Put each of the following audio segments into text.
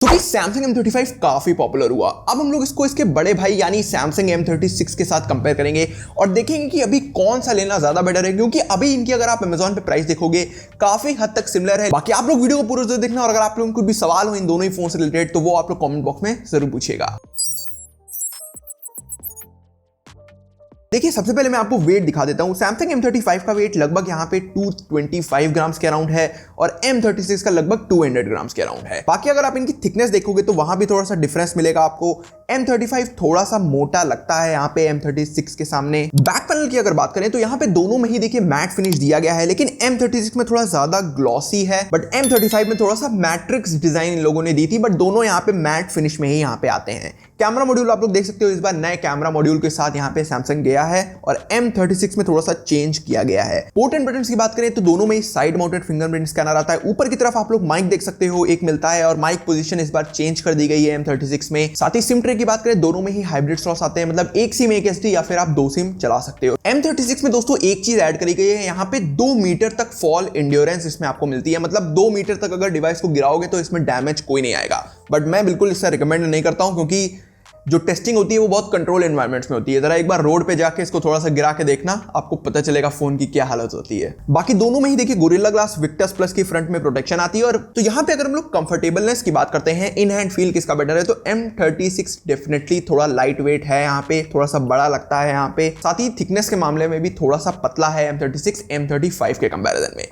तो भाई Samsung M35 काफी पॉपुलर हुआ। अब हम लोग इसको इसके बड़े भाई यानी सैमसंग M36 के साथ कंपेयर करेंगे और देखेंगे कि अभी कौन सा लेना ज्यादा बेटर है, क्योंकि अभी इनकी अगर आप Amazon पे प्राइस देखोगे काफी हद तक सिमिलर है। बाकी आप लोग वीडियो को पूरा जरूर देखना और अगर आप लोगों को भी सवाल हो इन दोनों ही फोन से रिलेटेड तो वो आप लोग कमेंट बॉक्स में जरूर पूछिएगा। देखिए सबसे पहले मैं आपको वेट दिखा देता हूं। सैमसंग M35 का वेट लगभग यहाँ पे 225 ग्राम्स के अराउंड है और M36 का लगभग 200 ग्राम्स के अराउंड है। बाकी अगर आप इनकी थिकनेस देखोगे तो वहां भी थोड़ा सा डिफरेंस मिलेगा आपको। M35 थोड़ा सा मोटा लगता है यहाँ पे M36 के सामने। बैक पैनल की अगर बात करें तो यहाँ पे दोनों में ही देखिए मैट फिनिश दिया गया है, लेकिन M36 में थोड़ा ज्यादा ग्लॉसी है, बट M35 में थोड़ा सा मैट्रिक्स डिजाइन इन लोगों ने दी थी, बट दोनों यहाँ पे मैट फिनिश में ही यहाँ पे आते हैं। कैमरा मॉड्यूल आप लोग देख सकते हो, इस बार नए कैमरा मॉड्यूल के साथ यहाँ पे सैमसंग गया है और M36 में थोड़ा सा चेंज किया गया है। पोर्ट एंड बटन्स की बात करें तो दोनों में ही साइड माउंटेड फिंगरप्रिंट स्कैनर आता है। ऊपर की तरफ आप लोग माइक देख सकते हो, एक मिलता है और माइक पोजीशन इस बार चेंज कर दी गई है M36 में। साथ ही सिम ट्रे की बात करें दोनों में ही हाइब्रिड स्लॉट्स आते हैं, मतलब एक सिम एक SD या फिर आप दो सिम चला सकते हो। M36 में दोस्तों एक चीज ऐड करी गई है, यहाँ पे 2 मीटर तक फॉल एंड्योरेंस इसमें आपको मिलती है, मतलब 2 मीटर तक अगर डिवाइस को गिराओगे तो इसमें डैमेज कोई नहीं आएगा। बट मैं बिल्कुल इससे रिकमेंड नहीं करता हूं, क्योंकि जो टेस्टिंग होती है वो बहुत कंट्रोल एनवायरनमेंट्स में होती है। जरा एक बार रोड पे जाके इसको थोड़ा सा गिरा के देखना, आपको पता चलेगा फोन की क्या हालत होती है। बाकी दोनों में ही देखिए गोरिल्ला ग्लास विक्टस प्लस की फ्रंट में प्रोटेक्शन आती है। और तो यहाँ पे अगर हम लोग कंफर्टेबलनेस की बात करते हैं, इन हैंड फील किसका बेटर है, तो M36 डेफिनेटली थोड़ा लाइट वेट है, यहाँ पे थोड़ा सा बड़ा लगता है यहाँ पे। साथ ही थिकनेस के मामले में भी थोड़ा सा पतला है M36 M35 के कंपेरिजन में।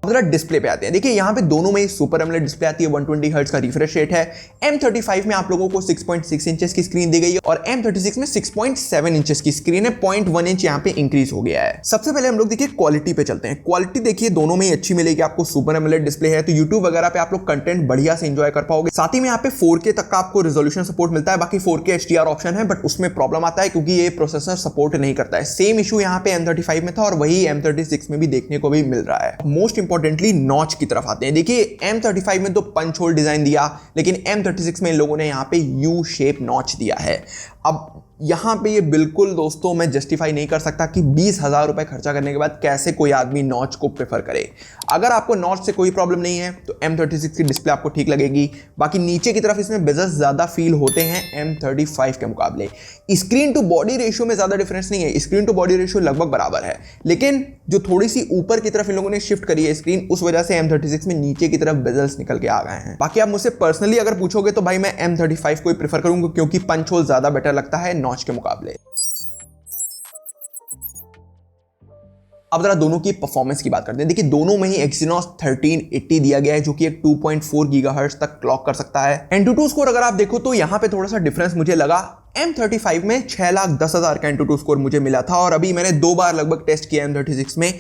अब जरा डिस्प्ले पे आते हैं। देखिए यहाँ पे दोनों में सुपर एमोलेड डिस्प्ले आती है, 120 हर्ट्ज का रिफ्रेश रेट है। M35 में आप लोगों को 6.6 इंचेस की स्क्रीन दी गई है और M36 में 6.7 इंचेस की स्क्रीन है। 0.1 इंच यहाँ पे इंक्रीज हो गया है। सबसे पहले हम लोग देखिए क्वालिटी पे चलते हैं। क्वालिटी देखिए दोनों में ही अच्छी मिलेगी आपको। सुपर एमोलेड डिस्प्ले है तो यूट्यूब वगैरह पे आप लोग कंटेंट बढ़िया से एंजॉय कर पाओगे। साथ ही में यहाँ पे 4K तक का आपको रेजोल्यूशन सपोर्ट मिलता है। बाकी 4K HDR ऑप्शन है, बट उसमें प्रॉब्लम आता है क्योंकि ये प्रोसेसर सपोर्ट नहीं करता है। सेम इशू यहाँ पे M35 में था और वही M36 में भी देखने को भी मिल रहा है। मोस्ट इंपॉर्टेंटली नॉच की तरफ आते हैं। देखिए M35 में तो पंच होल डिजाइन दिया, लेकिन M36 में इन लोगों ने यहां पे यू शेप नॉच दिया है। अब यहां पे ये बिल्कुल दोस्तों मैं जस्टिफाई नहीं कर सकता कि 20,000 रुपए खर्चा करने के बाद कैसे कोई आदमी नॉच को प्रेफर करे। अगर आपको नॉच से कोई प्रॉब्लम नहीं है तो M36 की डिस्प्ले आपको ठीक लगेगी। बाकी नीचे की तरफ इसमें बेजल्स ज्यादा फील होते हैं M35 के मुकाबले। स्क्रीन टू बॉडी रेशियो में ज्यादा डिफरेंस नहीं है, स्क्रीन टू बॉडी रेशियो लगभग बराबर है, लेकिन जो थोड़ी सी ऊपर की तरफ इन लोगों ने शिफ्ट करी है स्क्रीन, उस वजह से M36 में नीचे की तरफ बेजल्स निकल के आ गए हैं। बाकी आप मुझसे पर्सनली अगर पूछोगे तो भाई मैं M35 को ही प्रेफर करूंगा, क्योंकि पंच होल ज्यादा बेटर लगता है नॉच के मुकाबले। अब जरा दोनों की परफॉर्मेंस की बात करते हैं। देखिए दोनों में ही Exynos 1380 दिया गया है, जो कि एक 2.4 गीगाहर्ट्ज तक क्लॉक कर सकता है। Antutu स्कोर अगर आप देखो तो यहाँ पे थोड़ा सा डिफरेंस मुझे लगा। M35 में 6,10,000 का Antutu स्कोर मुझे मिला था और अभी मैंने 2 बार लगभग टेस्ट किया M36 में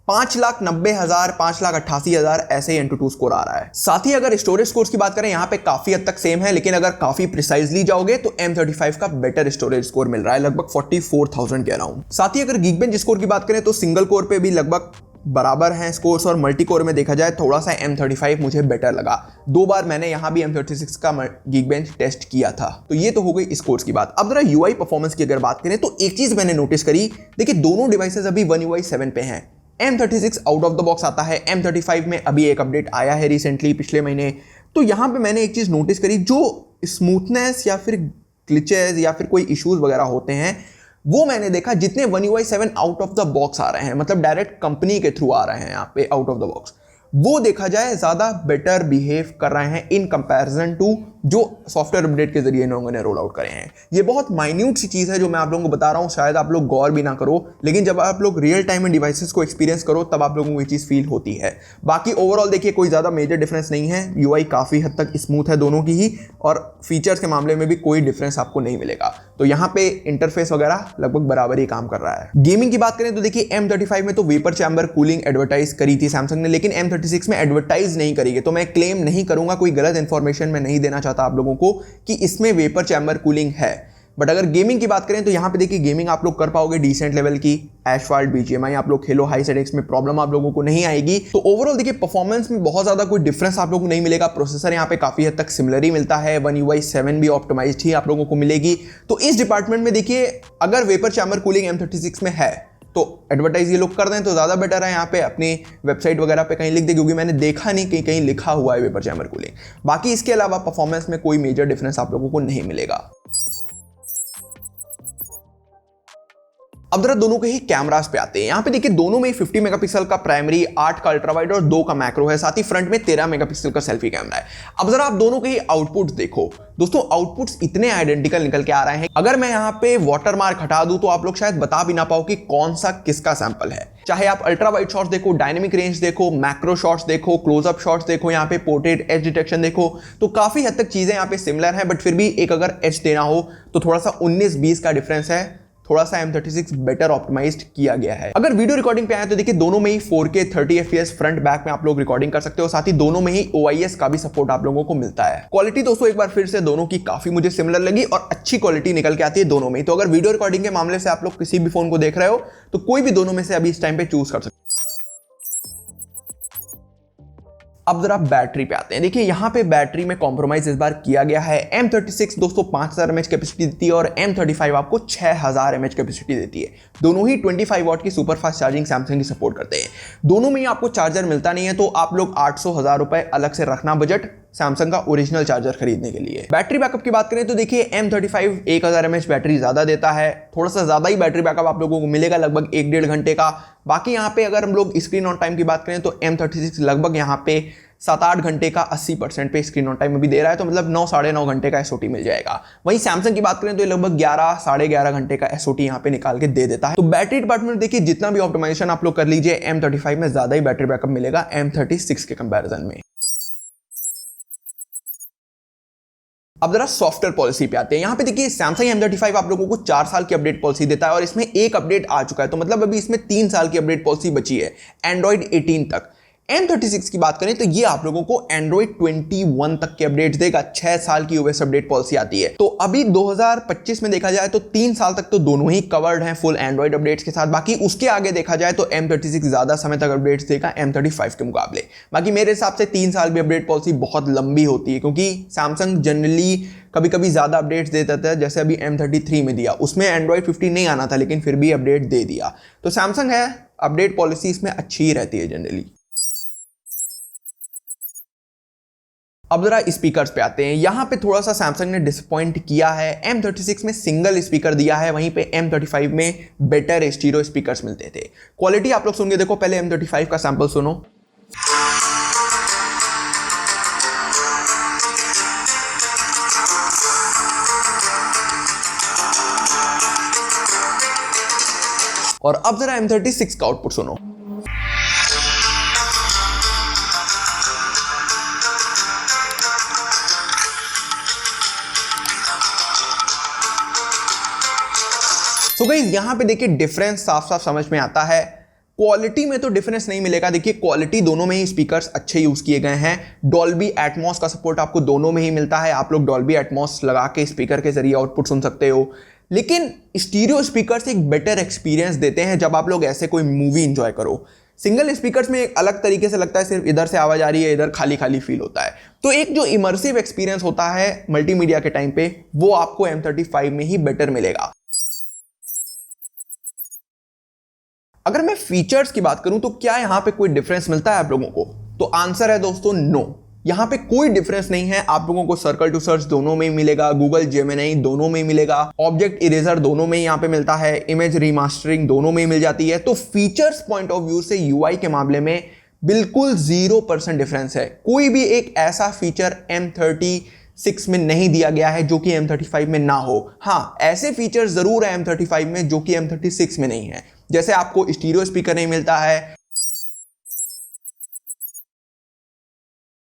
5,90,000 5,88,000 ऐसे ही Antutu स्कोर आ रहा है। साथ ही अगर स्टोरेज स्कोर्स की बात करें यहाँ पे काफी हद तक सेम है, लेकिन अगर काफी प्रिसाइजली जाओगे तो M35 का बेटर स्टोरेज स्कोर मिल रहा है, लगभग 44,000 के अराउंड। साथ ही अगर Geekbench स्कोर की बात करें तो सिंगल कोर पे भी लगभग बराबर हैं स्कोर्स और मल्टी कोर में देखा जाए थोड़ा सा M35 मुझे बेटर लगा। 2 बार मैंने यहाँ भी M36 का Geekbench टेस्ट किया था। तो ये तो हो गई स्कोर्स की बात। अब जरा UI परफॉर्मेंस की अगर बात करें तो एक चीज मैंने नोटिस करी, देखिए दोनों डिवाइसेस अभी One UI 7 पे हैं। M36 out of the box आता है, M35 में अभी एक अपडेट आया है रिसेंटली पिछले महीने। तो यहाँ पे मैंने एक चीज नोटिस करी, जो स्मूथनेस या फिर ग्लिचेस या फिर कोई इश्यूज वगैरह होते हैं वो मैंने देखा जितने One UI 7 out of the box आ रहे हैं, मतलब डायरेक्ट कंपनी के थ्रू आ रहे हैं यहाँ पे आउट ऑफ द बॉक्स, वो देखा जाए ज्यादा बेटर बिहेव कर रहे हैं इन कंपैरिजन टू जो सॉफ्टवेयर अपडेट के जरिए इन लोगों ने रोल आउट करे हैं। ये बहुत माइन्यूट सी चीज है जो मैं आप लोगों को बता रहा हूँ, शायद आप लोग गौर भी ना करो, लेकिन जब आप लोग रियल टाइम में डिवाइसेस को एक्सपीरियंस करो तब आप लोगों को ये चीज फील होती है। बाकी ओवरऑल देखिए कोई ज्यादा मेजर डिफरेंस नहीं है। यूआई काफी हद तक स्मूथ है दोनों की ही, और फीचर्स के मामले में भी कोई डिफरेंस आपको नहीं मिलेगा। तो यहाँ पे इंटरफेस वगैरह लगभग बराबर ही काम कर रहा है। गेमिंग की बात करें तो देखिए M35 में तो वेपर चैम्बर कूलिंग एडवर्टाइज करी थी सैमसंग ने, लेकिन M36 में एडवर्टाइज नहीं करी है। तो मैं क्लेम नहीं करूंगा, कोई गलत इंफॉर्मेशन मैं नहीं देना चाहता आप लोगों को कि इसमें वेपर चैम्बर कूलिंग है। बट अगर गेमिंग की बात करें तो यहाँ पे देखिए गेमिंग आप लोग कर पाओगे डिसेंट लेवल की। एशफाल्ट BGMI आप लोग खेलो, हाई सेटिंग्स में प्रॉब्लम आप लोगों को नहीं आएगी। तो ओवरऑल देखिए परफॉर्मेंस में बहुत ज्यादा कोई डिफरेंस आप लोगों को नहीं मिलेगा। प्रोसेसर यहाँ पे काफी हद तक सिमिलर ही मिलता है। One UI 7 भी ऑप्टिमाइज्ड ही आप लोगों को मिलेगी। तो इस डिपार्टमेंट में देखिए अगर वेपर चैम्बर कूलिंग M36 में है तो एडवर्टाइज ये लोग कर दें तो ज़्यादा बेटर है। यहाँ पे अपनी वेबसाइट वगैरह पे कहीं लिख दे, क्योंकि मैंने देखा नहीं कहीं कहीं लिखा हुआ है वेपर चैम्बर कूलिंग। बाकी इसके अलावा परफॉर्मेंस में कोई मेजर डिफरेंस आप लोगों को नहीं मिलेगा। अब जरा दोनों के ही कैमरास पे आते हैं। यहाँ पे देखिए दोनों में 50 मेगापिक्सल का प्राइमरी, 8 का अल्ट्रा वाइड और 2 का मैक्रो है, साथ ही फ्रंट में 13 मेगापिक्सल का सेल्फी कैमरा है। अब जरा आप दोनों के ही आउटपुट्स देखो दोस्तों, आउटपुट्स इतने आइडेंटिकल निकल के आ रहे हैं। अगर मैं यहाँ पे वाटरमार्क हटा दूं तो आप लोग शायद बता भी ना पाओ कि कौन सा किसका सैंपल है। चाहे आप अल्ट्रा वाइड शॉट्स देखो, डायनेमिक रेंज देखो, मैक्रो शॉट्स देखो, क्लोजअप शॉट्स देखो, यहाँ पे पोर्ट्रेट एज डिटेक्शन देखो, तो काफी हद तक चीजें यहाँ पे सिमिलर है। बट फिर भी एक अगर एज देना हो तो थोड़ा सा 19-20 का डिफरेंस है, थोड़ा सा M36 बेटर ऑप्टिमाइज्ड किया गया है। अगर वीडियो रिकॉर्डिंग पे आए तो देखिए दोनों में ही 4K 30 FPS फ्रंट बैक में आप लोग रिकॉर्डिंग कर सकते हो, साथ ही दोनों में ही OIS का भी सपोर्ट आप लोगों को मिलता है। क्वालिटी दोस्तों एक बार फिर से दोनों की काफी मुझे सिमिलर लगी और अच्छी क्वालिटी निकल के आती है दोनों में ही। तो अगर वीडियो रिकॉर्डिंग के मामले से आप लोग किसी भी फोन को देख रहे हो तो कोई भी दोनों में से अभी इस टाइम पे चूज कर सकते हो। अब जरा बैटरी पे आते हैं। देखिए यहाँ पे बैटरी में कॉम्प्रोमाइज इस बार किया गया है। M36 दोस्तों 5000 mAh कैपेसिटी देती है और M35 आपको 6000 mAh कैपेसिटी देती है। दोनों ही 25 वॉट की सुपर फास्ट चार्जिंग सैमसंग की सपोर्ट करते हैं। दोनों में ही आपको चार्जर मिलता नहीं है, तो आप लोग 800-1000 रुपए अलग से रखना बजट सैमसंग का ओरिजिनल चार्जर खरीदने के लिए। बैटरी बैकअप की बात करें तो देखिए M35 1000 mAh बैटरी ज्यादा देता है, थोड़ा सा ज्यादा ही बैटरी बैकअप आप लोगों को मिलेगा, लगभग 1-1.5 घंटे का। बाकी यहाँ पे अगर हम लोग स्क्रीन ऑन टाइम की बात करें तो M36 लगभग यहाँ पे 7-8 घंटे का 80% पे स्क्रीन ऑन टाइम में भी दे रहा है, तो मतलब 9-9.5 घंटे का SOT मिल जाएगा। वहीं सैमसंग की बात करें तो ये लगभग 11-11.5 घंटे का SOT यहाँ पे निकाल के दे देता है। तो बैटरी डिपार्टमेंट देखिए जितना भी ऑप्टिमाइजेशन आप लोग कर लीजिए, M35 में ज्यादा ही बैटरी बैकअप मिलेगा M36 के कंपैरिजन में। अब जरा सॉफ्टवेयर पॉलिसी पे आते हैं। यहाँ पे देखिए सैमसंग M35 आप लोगों को 4 साल की अपडेट पॉलिसी देता है और इसमें एक अपडेट आ चुका है, तो मतलब अभी इसमें 3 साल की अपडेट पॉलिसी बची है एंड्रॉइड 18 तक। M36 की बात करें तो ये आप लोगों को एंड्रॉइड 21 तक के अपडेट्स देगा, 6 साल की OS अपडेट पॉलिसी आती है। तो अभी 2025 में देखा जाए तो 3 साल तक तो दोनों ही कवर्ड हैं फुल एंड्रॉइड अपडेट्स के साथ। बाकी उसके आगे देखा जाए तो M36 ज्यादा समय तक अपडेट्स देगा M35 के मुकाबले। बाकी मेरे हिसाब से 3 साल की अपडेट पॉलिसी बहुत लंबी होती है, क्योंकि सैमसंग जनरली कभी कभी ज्यादा अपडेट्स दे देता है, जैसे अभी M33 में दिया, उसमें एंड्रॉइड 15 नहीं आना था लेकिन फिर भी अपडेट दे दिया। तो सैमसंग है अपडेट पॉलिसी इसमें अच्छी ही रहती है जनरली। अब जरा स्पीकर्स पे आते हैं। यहां पे थोड़ा सा सैमसंग ने डिसअपॉइंट किया है। M36 में सिंगल स्पीकर दिया है, वहीं पे M35 में बेटर स्टीरियो स्पीकर्स मिलते थे। क्वालिटी आप लोग सुन के देखो, पहले M35 का सैंपल सुनो। और अब जरा M36 का आउटपुट सुनो। तो गाइस यहाँ पे देखिए डिफरेंस साफ साफ समझ में आता है। क्वालिटी में तो डिफरेंस नहीं मिलेगा। देखिए क्वालिटी दोनों में ही स्पीकर्स अच्छे यूज किए गए हैं। डॉल्बी एटमॉस का सपोर्ट आपको दोनों में ही मिलता है, आप लोग डॉल्बी एटमॉस लगा के स्पीकर के जरिए आउटपुट सुन सकते हो। लेकिन स्टीरियो स्पीकर्स एक बेटर एक्सपीरियंस देते हैं जब आप लोग ऐसे कोई मूवी इंजॉय करो। सिंगल स्पीकर्स में एक अलग तरीके से लगता है, सिर्फ इधर से आवाज आ रही है, इधर खाली खाली फील होता है। तो एक जो इमर्सिव एक्सपीरियंस होता है मल्टीमीडिया के टाइम पे, वो आपको M35 में ही बेटर मिलेगा। अगर मैं फीचर्स की बात करूं तो क्या यहां पे कोई डिफरेंस मिलता है आप लोगों को, तो आंसर है दोस्तों नो। यहां पे कोई डिफरेंस नहीं है। आप लोगों को सर्कल टू सर्च दोनों में ही मिलेगा, गूगल जेमिनी दोनों में ही मिलेगा, ऑब्जेक्ट इरेजर दोनों में ही यहां पे मिलता है, इमेज रिमास्टरिंग दोनों में ही मिल जाती है। तो फीचर्स पॉइंट ऑफ व्यू से UI के मामले में बिल्कुल 0% डिफरेंस है। कोई भी एक ऐसा फीचर M36 में नहीं दिया गया है जो कि M35 में ना हो। हाँ, ऐसे फीचर जरूर है M35 में जो कि M36 में नहीं है, जैसे आपको स्टीरियो स्पीकर नहीं मिलता है।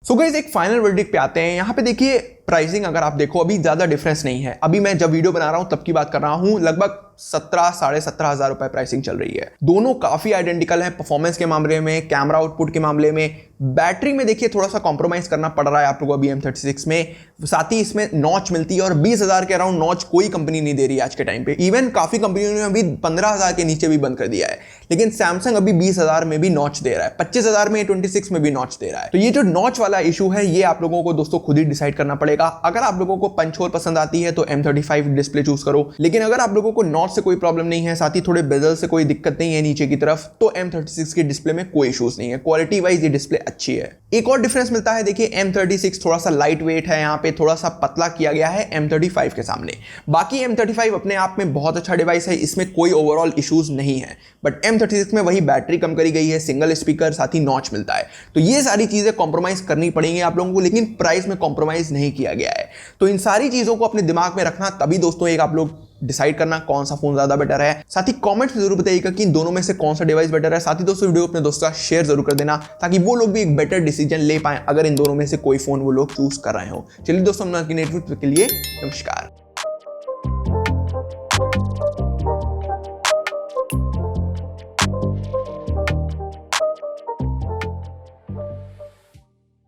सो गाइस एक फाइनल वर्डिक्ट पे आते हैं। यहां पे देखिए प्राइसिंग अगर आप देखो अभी ज्यादा डिफरेंस नहीं है। अभी मैं जब वीडियो बना रहा हूं तब की बात कर रहा हूं, लगभग 17-17,500 रुपए प्राइसिंग चल रही है। दोनों काफी आइडेंटिकल है परफॉर्मेंस के मामले में, कैमरा आउटपुट के मामले में, बैटरी में देखिए थोड़ा सा कॉम्प्रोमाइज करना पड़ रहा है आप लोगों को अभी M36 में, साथ ही इसमें नॉच मिलती है और 20,000 के अराउंड नॉच कोई कंपनी नहीं दे रही है आज के टाइम पे। इवन काफी कंपनियों ने अभी 15,000 के नीचे भी बंद कर दिया है, लेकिन सैमसंग अभी 20,000 में भी नॉच दे रहा है, 25,000 में A26 में भी नॉच दे रहा है। तो ये जो नॉच वाला इशू है ये आप लोगों को दोस्तों खुद ही डिसाइड करना पड़ेगा। अगर आप लोगों को पंच होल पसंद आती है तो M35 डिस्प्ले चूज करो, लेकिन अगर आप लोगों को नॉच से कोई प्रॉब्लम नहीं है, साथ ही थोड़े बेजल से कोई दिक्कत नहीं है नीचे की तरफ, तो M36 की डिस्प्ले में कोई इशूज नहीं है। क्वालिटी वाइज ये डिस्प्ले अच्छी है। एक और डिफरेंस मिलता है, देखिए M36 थोड़ा सा लाइट वेट है, यहाँ पे थोड़ा सा पतला किया गया है M35 के सामने। बाकी M35 अपने आप में बहुत अच्छा डिवाइस है, इसमें कोई ओवरऑल इश्यूज नहीं है, बट M36 में वही बैटरी कम करी गई है, सिंगल स्पीकर, साथ ही नॉच मिलता है। तो ये सारी चीजें कॉम्प्रोमाइज करनी पड़ेंगी आप लोगों को, लेकिन प्राइस में कॉम्प्रोमाइज नहीं किया गया है। तो इन सारी चीजों को अपने दिमाग में रखना, तभी दोस्तों एक आप लोग डिसाइड करना कौन सा फोन ज्यादा बेटर है। साथ ही कमेंट्स में जरूर बताइएगा कि इन दोनों में से कौन सा डिवाइस बेटर है। साथ ही दोस्तों वीडियो अपने दोस्तों का शेयर जरूर कर देना, ताकि वो लोग भी एक बेटर डिसीजन ले पाए अगर इन दोनों में से कोई फोन वो लोग चूज कर रहे हो। चलिए दोस्तों, के लिए नमस्कार।